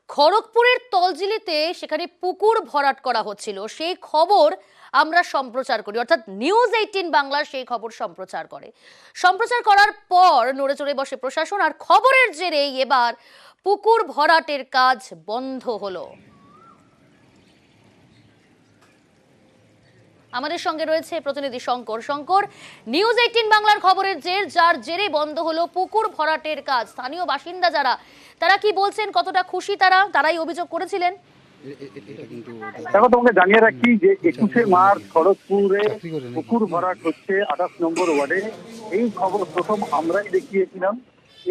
খড়গপুরের তলজিলিতে সেখানে পুকুর ভরাট করা হচ্ছিল, সেই খবর আমরা সম্প্রচার করি, অর্থাৎ নিউজ 18 বাংলা সেই খবর সম্প্রচার করার পর নড়ে চড়ে বসে প্রশাসন, আর খবরের জেরেই এবার পুকুর ভরাটের কাজ বন্ধ হলো। আমাদের সঙ্গে রয়েছে প্রতিনিধি শঙ্কর। নিউজ 18 বাংলার খবরের যার জেরে বন্ধ হলো পুকুর ভরাটের কাজ। স্থানীয় বাসিন্দা যারা, তারা কি বলছেন, কতটা খুশি তারাই অভিযোগ করেছিলেন। দেখো, তোমাকে জানিয়ে রাখি যে 21শে মার্চ খড়গপুরে পুকুর ভরাট হচ্ছে 28 নম্বর ওয়ার্ডে। এই খবর প্রথম আমরাই দেখিয়েছিলাম।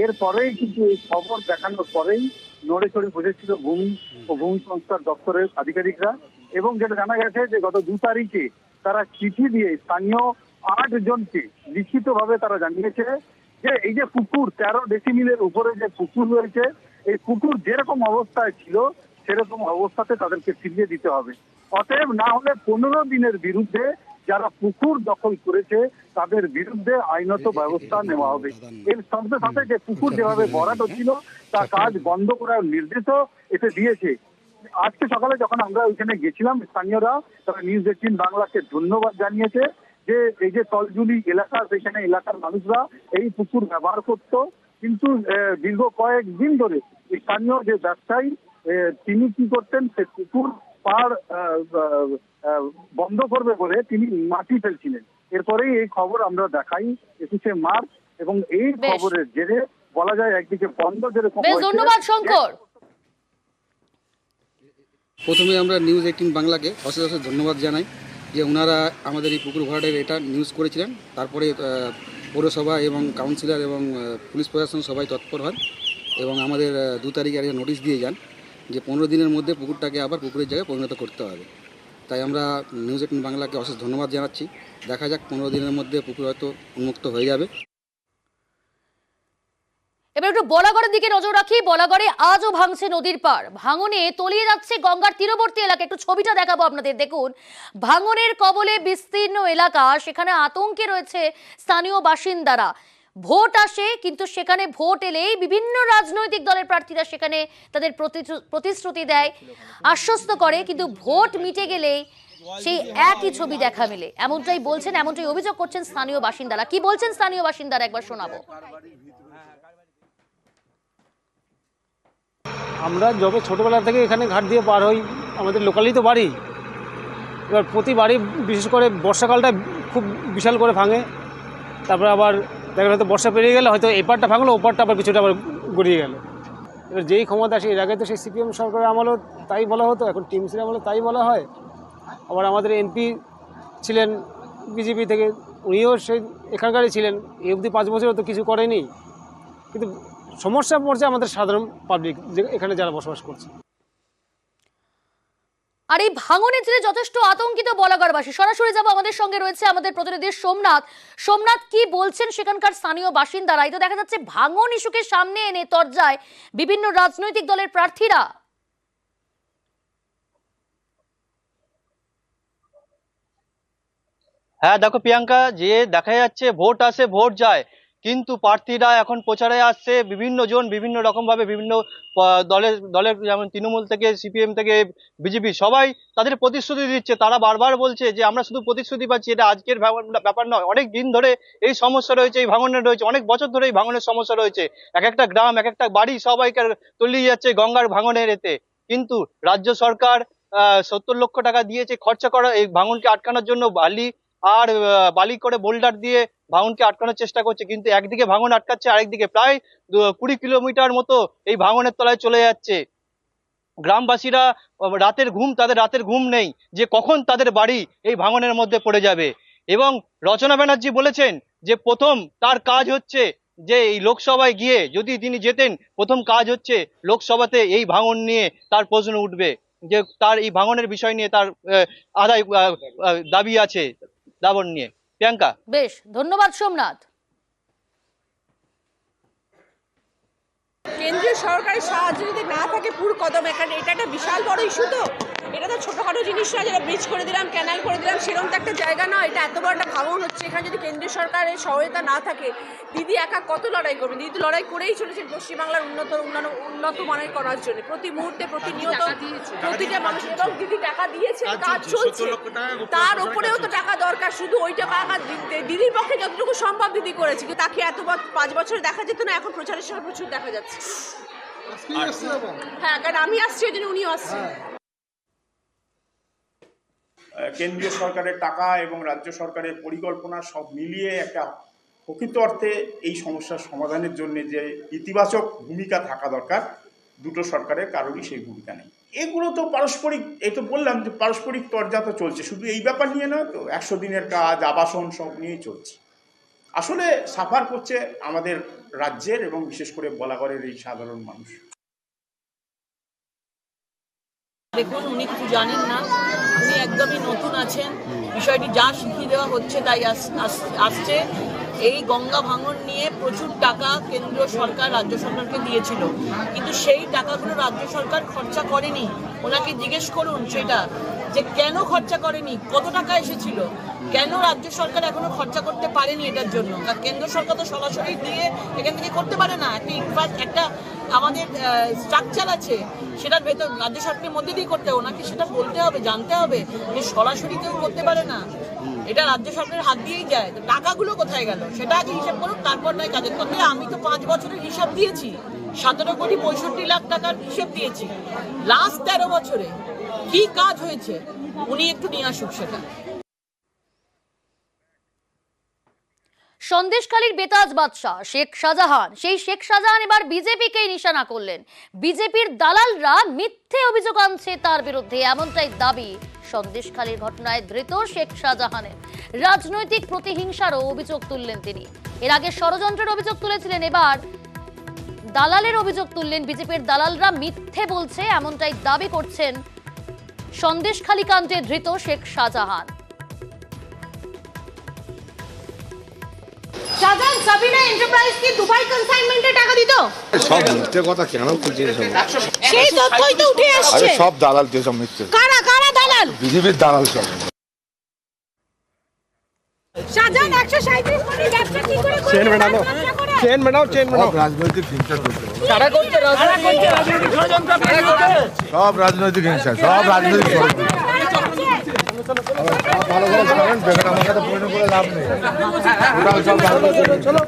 এরপরেই কিন্তু এই খবর দেখানোর পরেই নড়ে চড়ে বসেছিল ভূমি ও ভূমি সংস্কার দপ্তরের আধিকারিকরা। এবং যেটা জানা গেছে যে গত 2 তারিখে তারা চিঠি দিয়ে স্থানীয় 8 জনকে লিখিতভাবে তারা জানিয়েছে যে এই যে পুকুর 13 ডেসিমিলের উপরে যে পুকুর রয়েছে, এই পুকুর যেরকম অবস্থায় ছিল সেরকম অবস্থাতে তাদেরকে ফিরিয়ে দিতে হবে। অতএব না হলে 15 দিনের বিরুদ্ধে যারা পুকুর দখল করেছে তাদের বিরুদ্ধে আইনত ব্যবস্থা নেওয়া হবে। এর সঙ্গে সাথে যে পুকুর যেভাবে ভরাট হচ্ছিল তার কাজ বন্ধ করার নির্দেশও এতে দিয়েছে। আজকে সকালে যখন আমরা ওইখানে গেছিলাম, স্থানীয়রা তারা নিউজ 18 বাংলাকে ধন্যবাদ জানিয়েছে যে এই যে তলজুলি এলাকা, সেখানে এলাকার মানুষরা এই পুকুর ব্যবহার করত, কিন্তু দীর্ঘ কয়েকদিন ধরে স্থানীয় যে ব্যবসায়ী তিনি কি করতেন, সে পুকুর পাড় বন্ধ করবে বলে তিনি মাটি ফেলছিলেন। এরপরেই এই খবর আমরা দেখাই 21শে মার্চ, এবং এই খবরের জেরে বলা যায় একদিকে বন্ধ যেরকম। ধন্যবাদ শঙ্কর। প্রথমে আমরা নিউজ 18 বাংলাকে অশেষ ধন্যবাদ জানাই যে ওনারা আমাদের এই পুকুর ভরাটের এটা নিউজ করেছিলেন। তারপরে পৌরসভা এবং কাউন্সিলর এবং পুলিশ প্রশাসন সবাই তৎপর হন এবং আমাদের 2 তারিখে একটা নোটিশ দিয়ে যান যে 15 দিনের মধ্যে পুকুরটাকে আবার পুকুরের জায়গায় পরিণত করতে হবে। তাই আমরা নিউজ 18 বাংলাকে অশেষ ধন্যবাদ জানাচ্ছি। দেখা যাক 15 দিনের মধ্যে পুকুর হয়তো উন্মুক্ত হয়ে যাবে। এবার একটু বলাগড়ের দিকে নজর রাখি। বলাগড়ে আজও ভাঙছে নদীর পাড়, ভাঙনে তলিয়ে যাচ্ছে গঙ্গার তীরবর্তী এলাকা। একটু ছবিটা দেখাবো আপনাদের, দেখুন। ভাঙনের কবলে বিস্তীর্ণ এলাকা, সেখানে আতঙ্কে রয়েছে স্থানীয় বাসিন্দারা। ভোট আসে, কিন্তু সেখানে ভোট এলেই বিভিন্ন রাজনৈতিক দলের প্রার্থীরা সেখানে তাদের প্রতিশ্রুতি দেয়, আশ্বস্ত করে, কিন্তু ভোট মিটে গেলেই সেই একই ছবি দেখা মেলে। এমনটাই বলছেন, এমনটাই অভিযোগ করছেন স্থানীয় বাসিন্দারা। কি বলছেন স্থানীয় বাসিন্দারা, একবার শোনাবো। আমরা যবে ছোটোবেলা থেকে এখানে ঘাট দিয়ে পার হই, আমাদের লোকালই তো বাড়ি। এবার প্রতি বাড়ি বিশেষ করে বর্ষাকালটা খুব বিশাল করে ভাঙে। তারপরে আবার দেখা হয়তো বর্ষা পেরিয়ে গেলে হয়তো এপারটা ভাঙলো, ওপারটা আবার কিছুটা আবার গড়িয়ে গেল। এবার যেই ক্ষমতা আসে, এর আগে তো সেই সিপিএম সরকারের আমলেও তাই বলা হতো, এখন টিএমসির আমলেও তাই বলা হয়। আবার আমাদের এমপি ছিলেন বিজেপি থেকে, উনিও সেই এখানকারই ছিলেন। এই অবধি 5 বছরও তো কিছু করেনি। কিন্তু সমস্যা পড়ছে আমাদের সাধারণ পাবলিক, যে এখানে যারা বসবাস করছে। আর এই ভাঙনের জেরে যথেষ্ট আতঙ্কিত বলাগড়বাসী। সরাসরি যাব, আমাদের সঙ্গে রয়েছে আমাদের প্রতিনিধি সোমনাথ। কি বলছেন সেখানকার স্থানীয় বাসিন্দারা? এই তো দেখা যাচ্ছে ভাঙন ইস্যুকে সামনে এনে তরজায় বিভিন্ন রাজনৈতিক দলের প্রার্থীরা। হ্যাঁ দেখো প্রিয়াঙ্কা, যে দেখা যাচ্ছে ভোট আসে ভোট যায়, কিন্তু প্রার্থীরা এখন প্রচারে আসছে বিভিন্ন জন বিভিন্ন রকম ভাবে, বিভিন্ন দলের যেমন তৃণমূল থেকে, সিপিএম থেকে, বিজেপি, সবাই তাদের প্রতিশ্রুতি দিচ্ছে। তারা বারবার বলছে যে আমরা শুধু প্রতিশ্রুতি পাচ্ছি, এটা আজকের ব্যাপার নয়, অনেক দিন ধরে এই সমস্যা রয়েছে, এই ভাঙনের রয়েছে, অনেক বছর ধরে এই ভাঙনের সমস্যা রয়েছে। এক একটা গ্রাম, এক একটা বাড়ি সবাইকে তলিয়ে যাচ্ছে গঙ্গার ভাঙনের এতে। কিন্তু রাজ্য সরকার 70 লক্ষ টাকা দিয়েছে খরচা করা এই ভাঙনকে আটকানোর জন্য, বালি করে বোল্ডার দিয়ে ভাঙনকে আটকানোর চেষ্টা করছে, কিন্তু একদিকে ভাঙন আটকাচ্ছে, আরেকদিকে প্রায় 20 কিলোমিটার মতো এই ভাঙনের তলায় চলে যাচ্ছে। গ্রামবাসীরা তাদের রাতের ঘুম নেই যে কখন তাদের বাড়ি এই ভাঙনের মধ্যে পড়ে যাবে। এবং রচনা ব্যানার্জি বলেছেন যে প্রথম তার কাজ হচ্ছে যে এই লোকসভায় গিয়ে, যদি তিনি যেতেন, প্রথম কাজ হচ্ছে লোকসভাতে এই ভাঙন নিয়ে তার প্রশ্ন উঠবে, যে তার এই ভাঙনের বিষয় নিয়ে তার আদায় দাবি আছে দাবন নিয়ে। প্রিয়াঙ্কা, বেশ, ধন্যবাদ সোমনাথ। কেন্দ্রীয় সরকারের সাহায্য যদি না থাকে থেকে পুর কদম, এখানে এটা একটা বিশাল বড় ইস্যু। তো এটা তো ছোটোখাটো জিনিস না, যারা ব্রিজ করে দিলাম, ক্যানাল করে দিলাম, সেরকম তো একটা জায়গা নয়। এটা এত বড় একটা ভাঙন হচ্ছে, এখানে যদি কেন্দ্রীয় সরকারের সহায়তা না থাকে, দিদি একা কত লড়াই করবে? দিদি তো লড়াই করেই চলেছেন পশ্চিমবাংলার উন্নত মানের করার জন্য, প্রতি মুহূর্তে প্রতিনিয়ত প্রতিটা মানুষ, এবং দিদি টাকা দিয়েছে, কাজ চলছে, তার উপরেও তো টাকা দরকার। শুধু ওই টাকা দিদির পক্ষে যতটুকু সম্ভব দিদি করেছে, কিন্তু তাকে এত 5 বছরে দেখা যেত না, এখন প্রচারের সময় প্রচুর দেখা যাচ্ছে। হ্যাঁ, কারণ আমি আসছি, ওই জন্য উনিও আসছেন। কেন্দ্রীয় সরকারের টাকা এবং রাজ্য সরকারের পরিকল্পনা সব মিলিয়ে একটা প্রকৃত অর্থে এই সমস্যার সমাধানের জন্য যে ইতিবাচক ভূমিকা থাকা দরকার, দুটো সরকারের কারোরই সেই ভূমিকা নেই। এগুলো তো পারস্পরিক, এই তো বললাম যে পারস্পরিক তরজা তো চলছে, শুধু এই ব্যাপার নিয়ে নয় তো, 100 দিনের কাজ, আবাসন সব নিয়েই চলছে। আসলে সাফার করছে আমাদের রাজ্যের এবং বিশেষ করে বলাগড়ের এই সাধারণ মানুষ। দেখুন, উনি কিছু জানেন না, উনি একদমই নতুন আছেন। বিষয়টি যা শিখিয়ে দেওয়া হচ্ছে তাই আসছে। এই গঙ্গা ভাঙন নিয়ে প্রচুর টাকা কেন্দ্র সরকার রাজ্য সরকারকে দিয়েছিল, কিন্তু সেই টাকাগুলো রাজ্য সরকার খরচা করেনি। ওনাকে জিজ্ঞেস করুন সেটা, যে কেন খরচা করেনি, কত টাকা এসেছিল, কেন রাজ্য সরকার এখনো খরচা করতে পারেনি এটার জন্য। কেন্দ্র সরকার তো সরাসরি দিয়ে এখান থেকে করতে পারে না। একটা আমাদের স্ট্রাকচার আছে, সেটার ভেতর রাজ্য সরকারের মধ্যে দিয়ে করতে হবে। ওনাকে সেটা বলতে হবে, জানতে হবে যে সরাসরি কেউ করতে পারে না, এটা রাজ্য সরকারের হাত দিয়েই যায়। টাকাগুলো কোথায় গেল সেটা আগে হিসাব করুন, তারপর নয় কাজের কথা। আমি তো 5 বছরের হিসাব দিয়েছি, 17 কোটি 65 লাখ টাকার হিসেব দিয়েছি। লাস্ট 13 বছরে কি কাজ হয়েছে উনি একটু নিয়ে আসুক সেটা। সন্দেশখালীর বেতাজ বাদশাহ শেখ শাহজাহান, সেই শেখ শাহজাহান এবার বিজেপিকেই নিশানা করলেন। বিজেপির দালালরা মিথ্যে অভিযোগ আনছে তার বিরুদ্ধে, এমনটাই দাবি সন্দেশখালীর ঘটনায় ধৃত শেখ শাহজাহানের। রাজনৈতিক প্রতিহিংসারও অভিযোগ তুললেন তিনি। এর আগে ষড়যন্ত্রের অভিযোগ তুলেছিলেন, এবার দালালের অভিযোগ তুললেন। বিজেপির দালালরা মিথ্যে বলছে, এমনটাই দাবি করছেন সন্দেশখালী কাণ্ডে ধৃত শেখ শাহজাহান। শাহজাহান সাবিনা এন্টারপ্রাইজ কি দুবাই কনসাইনমেন্টে টাকা দিত? সব মিথ্যে কথা, কেন বলছিস? সেই তথ্যই তো উঠে আসছে। আরে সব দালাল, যে সব মিথ্যে। কারা কারা দালাল? বিজেপির দালাল সব। শাহজাহান 137 কোটি ব্যবসা কি করে করে? চেন মেটানো, চেন মেটাও, চেন মেটাও। সব রাজনৈতিক হিংসা চলছে, কারা করছে? রাজনৈতিক ষড়যন্ত্র কারা করছে? সব রাজনৈতিক হিংসা, সব রাজনৈতিক ষড়যন্ত্র। ভালো করে শোনেন, বেকার আমার কাছে পরিণত করে লাভ নেই। ওরা সব রাজনৈতিক। চলো।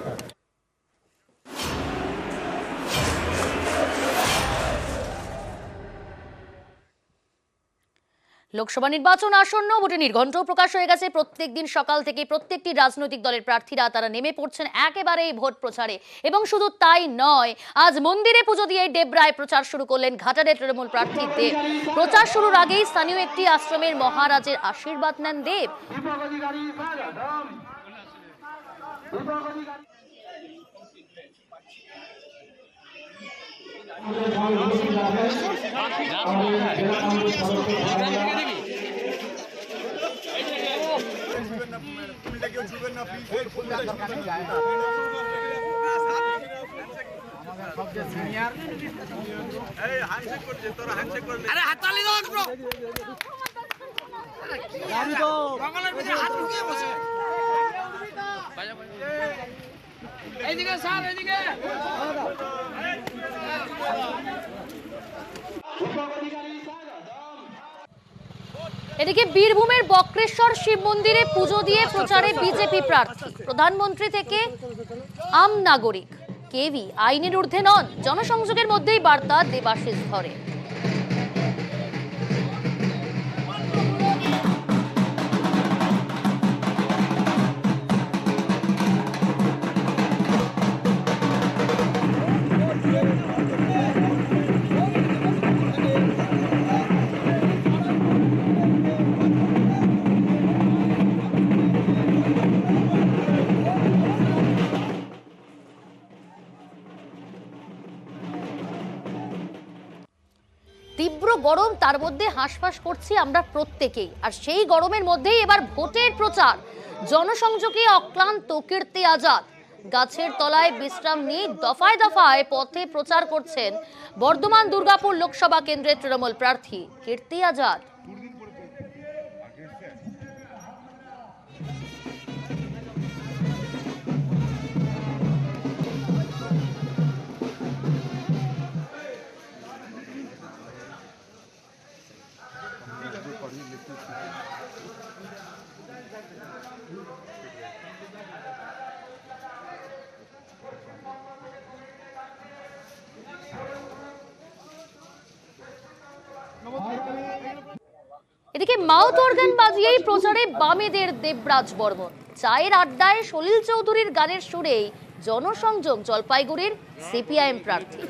লোকসভা নির্বাচন আসন্ন, ভোটে নির্ঘণ্ট প্রকাশ হয়ে গেছে। প্রত্যেকদিন সকাল থেকে প্রত্যেকটি রাজনৈতিক দলের প্রার্থীরা তারা নেমে পড়ছেন একেবারেই ভোট প্রচারে। এবং শুধু তাই নয়, আজ মন্দিরে পুজো দিয়ে ডেবরায় প্রচার শুরু করলেন ঘাটালের তৃণমূল প্রার্থী দেব। প্রচার শুরুর আগেই স্থানীয় একটি আশ্রমের মহারাজের আশীর্বাদ নেন দেব। এদিকে বীরভূমের বক্রেশ্বর শিব মন্দিরে পুজো দিয়ে প্রচারে বিজেপি প্রার্থী। প্রধানমন্ত্রী থেকে আম নাগরিক, কেউই আইনের ঊর্ধ্বে নন, জনসংযোগের মধ্যেই বার্তা দেবাশিস ধরে। তীব্র গরম, তার মধ্যে হাঁসফাঁস করছি আমরা প্রত্যেকেই। আর সেই গরমের মধ্যেই এবার ভোটের প্রচার, জনসংযোগে অক্লান্ত কীর্তি আজাদ। গাছের তলায় বিশ্রাম নিয়ে দফায় দফায় পথে প্রচার করছেন বর্ধমান দুর্গাপুর লোকসভা কেন্দ্রের তৃণমূল প্রার্থী কীর্তি আজাদ। এদিকে মাউথ অর্গান বাজিয়েই প্রচারে বামেদের দেবরাজ বর্মন। চায়ের আড্ডায় সলিল চৌধুরীর গানের সুরেই জনসংযোগ জলপাইগুড়ির সিপিআইএম প্রার্থী।